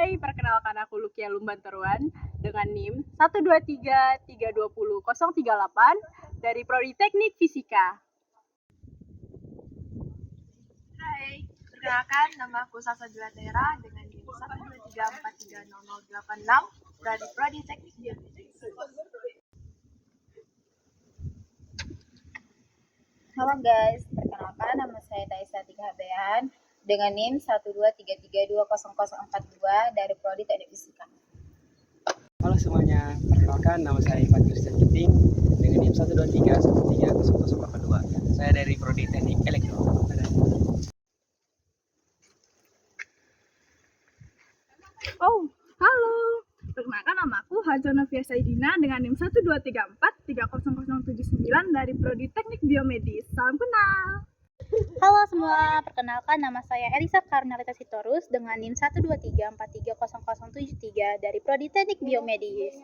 Hai, perkenalkan aku Lukia Lumbantaruan dengan NIM 123320038 dari Prodi Teknik Fisika. Hai, perkenalkan nama aku Sasa Julatera dengan NIM 123430086 dari Prodi Teknik Biomedis. Halo guys, perkenalkan nama saya Taisa Tinghabean dengan NIM 123320042 dari Prodi Teknik Fisika. Halo semuanya, perkenalkan nama saya Ivan Christian Giting dengan NIM 123130082. Saya dari Prodi Teknik Elektro. Oh, halo. Perkenalkan nama aku Haja Novia Saidina dengan NIM 123430079 dari Prodi Teknik Biomedis. Salam kenal. Halo semua, perkenalkan nama saya Elisa Karnalita Sitorus dengan NIM 123430073 dari Prodi Teknik Biomedis.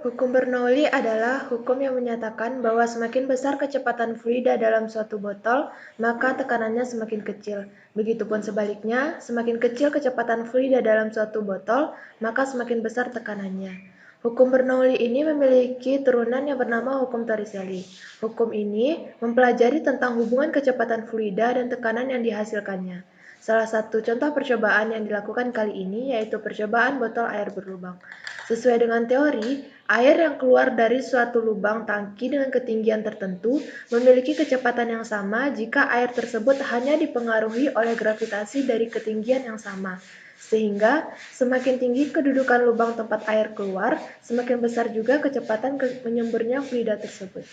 Hukum Bernoulli adalah hukum yang menyatakan bahwa semakin besar kecepatan fluida dalam suatu botol, maka tekanannya semakin kecil. Begitupun sebaliknya, semakin kecil kecepatan fluida dalam suatu botol, maka semakin besar tekanannya. Hukum Bernoulli ini memiliki turunan yang bernama hukum Torricelli. Hukum ini mempelajari tentang hubungan kecepatan fluida dan tekanan yang dihasilkannya. Salah satu contoh percobaan yang dilakukan kali ini yaitu percobaan botol air berlubang. Sesuai dengan teori, air yang keluar dari suatu lubang tangki dengan ketinggian tertentu memiliki kecepatan yang sama jika air tersebut hanya dipengaruhi oleh gravitasi dari ketinggian yang sama. Sehingga semakin tinggi kedudukan lubang tempat air keluar, semakin besar juga kecepatan menyemburnya fluida tersebut.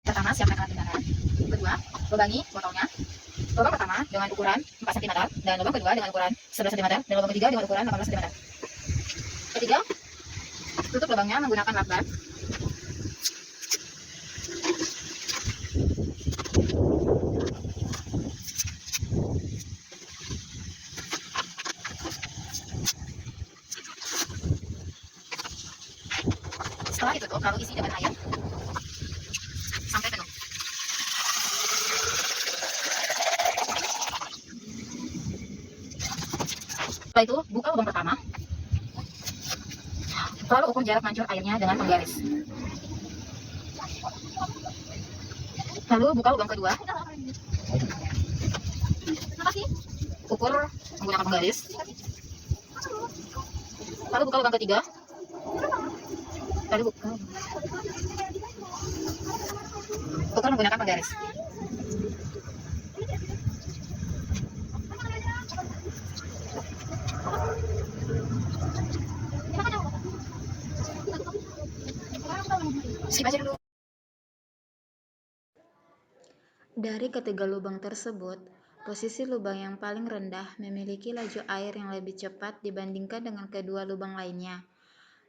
Pertama, siapkan alat kendaraan. Kedua, lubangi botolnya. Lubang pertama dengan ukuran 4 cm dan lubang kedua dengan ukuran 11 cm dan lubang ketiga dengan ukuran 18 cm. Ketiga, tutup lubangnya menggunakan lakban. Setelah ditutup, lalu isi dengan air sampai penuh. Setelah itu, buka lubang pertama. Lalu ukur jarak mancur airnya dengan penggaris. Lalu buka lubang kedua. Ukur menggunakan penggaris. Lalu buka lubang ketiga. Lalu buka. Ukur menggunakan penggaris. Dari ketiga lubang tersebut, posisi lubang yang paling rendah memiliki laju air yang lebih cepat dibandingkan dengan kedua lubang lainnya.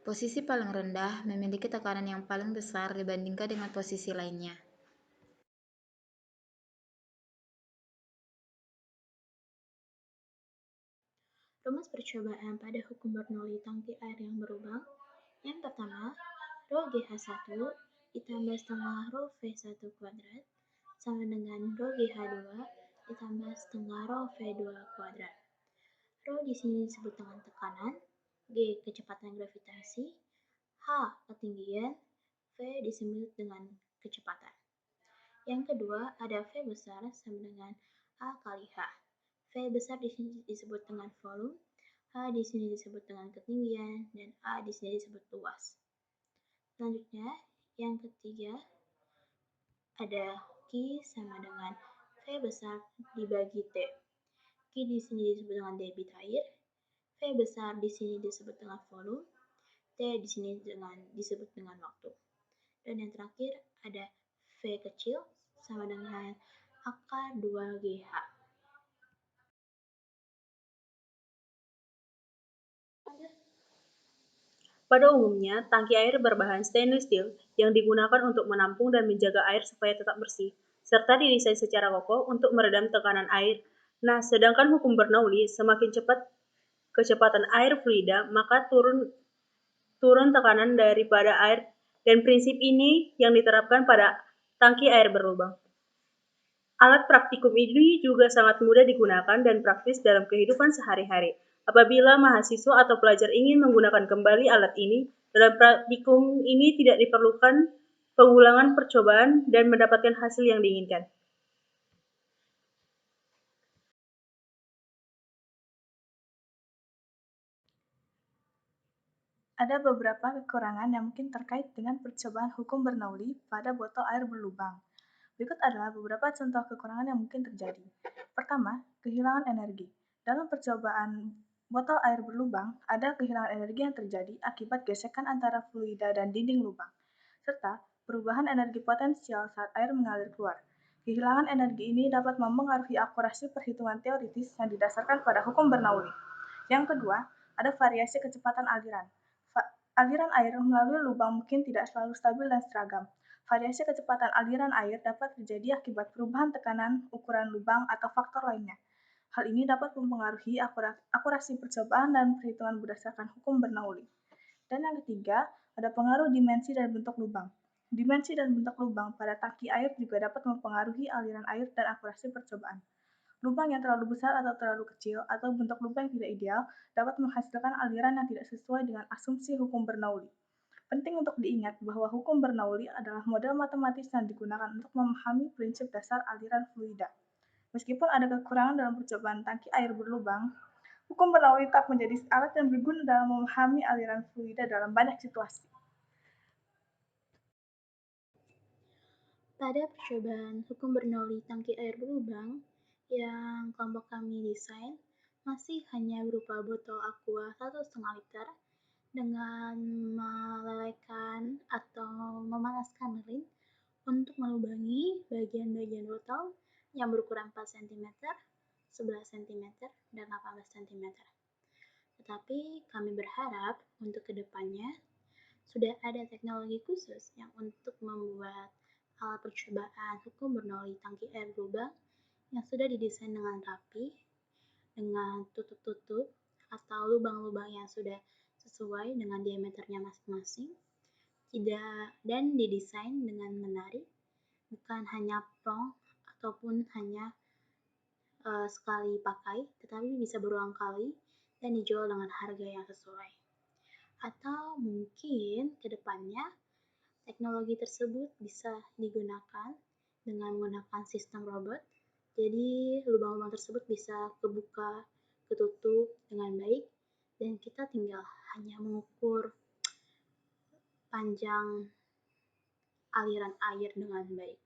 Posisi paling rendah memiliki tekanan yang paling besar dibandingkan dengan posisi lainnya. Rumus percobaan pada hukum Bernoulli tangki air yang berlubang. Yang pertama, rho GH1 ditambah setengah rho V1 kuadrat sama dengan rho GH2 ditambah setengah rho V2 kuadrat. Rho di sini disebut dengan tekanan, G kecepatan gravitasi, H ketinggian, V disebut dengan kecepatan. Yang kedua, ada V besar sama dengan A kali H. V besar di sini disebut dengan volume, H di sini disebut dengan ketinggian, dan A di sini disebut luas. Selanjutnya, yang ketiga, ada Q sama dengan V besar dibagi T. Q Q di sini disebut dengan debit air, V besar di sini disebut dengan volume, T di sini disebut dengan waktu. Dan yang terakhir ada V kecil sama dengan akar 2GH. Pada umumnya, tangki air berbahan stainless steel yang digunakan untuk menampung dan menjaga air supaya tetap bersih, serta didesain secara kokoh untuk meredam tekanan air. Nah, sedangkan hukum Bernoulli, semakin cepat kecepatan air fluida, maka turun tekanan daripada air, dan prinsip ini yang diterapkan pada tangki air berlubang. Alat praktikum ini juga sangat mudah digunakan dan praktis dalam kehidupan sehari-hari. Apabila mahasiswa atau pelajar ingin menggunakan kembali alat ini, dalam praktikum ini tidak diperlukan pengulangan percobaan dan mendapatkan hasil yang diinginkan. Ada beberapa kekurangan yang mungkin terkait dengan percobaan hukum Bernoulli pada botol air berlubang. Berikut adalah beberapa contoh kekurangan yang mungkin terjadi. Pertama, kehilangan energi. Dalam percobaan botol air berlubang, ada kehilangan energi yang terjadi akibat gesekan antara fluida dan dinding lubang, serta perubahan energi potensial saat air mengalir keluar. Kehilangan energi ini dapat mempengaruhi akurasi perhitungan teoritis yang didasarkan pada hukum Bernoulli. Yang kedua, ada variasi kecepatan aliran. Aliran air melalui lubang mungkin tidak selalu stabil dan seragam. Variasi kecepatan aliran air dapat terjadi akibat perubahan tekanan, ukuran lubang, atau faktor lainnya. Hal ini dapat mempengaruhi akurasi percobaan dan perhitungan berdasarkan hukum Bernoulli. Dan yang ketiga, ada pengaruh dimensi dan bentuk lubang. Dimensi dan bentuk lubang pada tangki air juga dapat mempengaruhi aliran air dan akurasi percobaan. Lubang yang terlalu besar atau terlalu kecil, atau bentuk lubang yang tidak ideal, dapat menghasilkan aliran yang tidak sesuai dengan asumsi hukum Bernoulli. Penting untuk diingat bahwa hukum Bernoulli adalah model matematis yang digunakan untuk memahami prinsip dasar aliran fluida. Meskipun ada kekurangan dalam percobaan tangki air berlubang, hukum Bernoulli tetap menjadi alat yang berguna dalam memahami aliran fluida dalam banyak situasi. Pada percobaan hukum Bernoulli tangki air berlubang yang kelompok kami desain, masih hanya berupa botol aqua 1,5 liter dengan melelehkan atau memanaskan lilin untuk melubangi bagian-bagian botol yang berukuran 4 cm, 11 cm, dan 18 cm. Tetapi kami berharap untuk kedepannya sudah ada teknologi khusus yang untuk membuat alat percobaan hukum Bernoulli tangki air berlubang yang sudah didesain dengan rapi, dengan tutup-tutup atau lubang-lubang yang sudah sesuai dengan diameternya masing-masing, dan didesain dengan menarik, bukan hanya plong ataupun hanya sekali pakai, tetapi bisa berulang kali dan dijual dengan harga yang sesuai. Atau mungkin ke depannya teknologi tersebut bisa digunakan dengan menggunakan sistem robot. Jadi lubang-lubang tersebut bisa kebuka, ketutup dengan baik, dan kita tinggal hanya mengukur panjang aliran air dengan baik.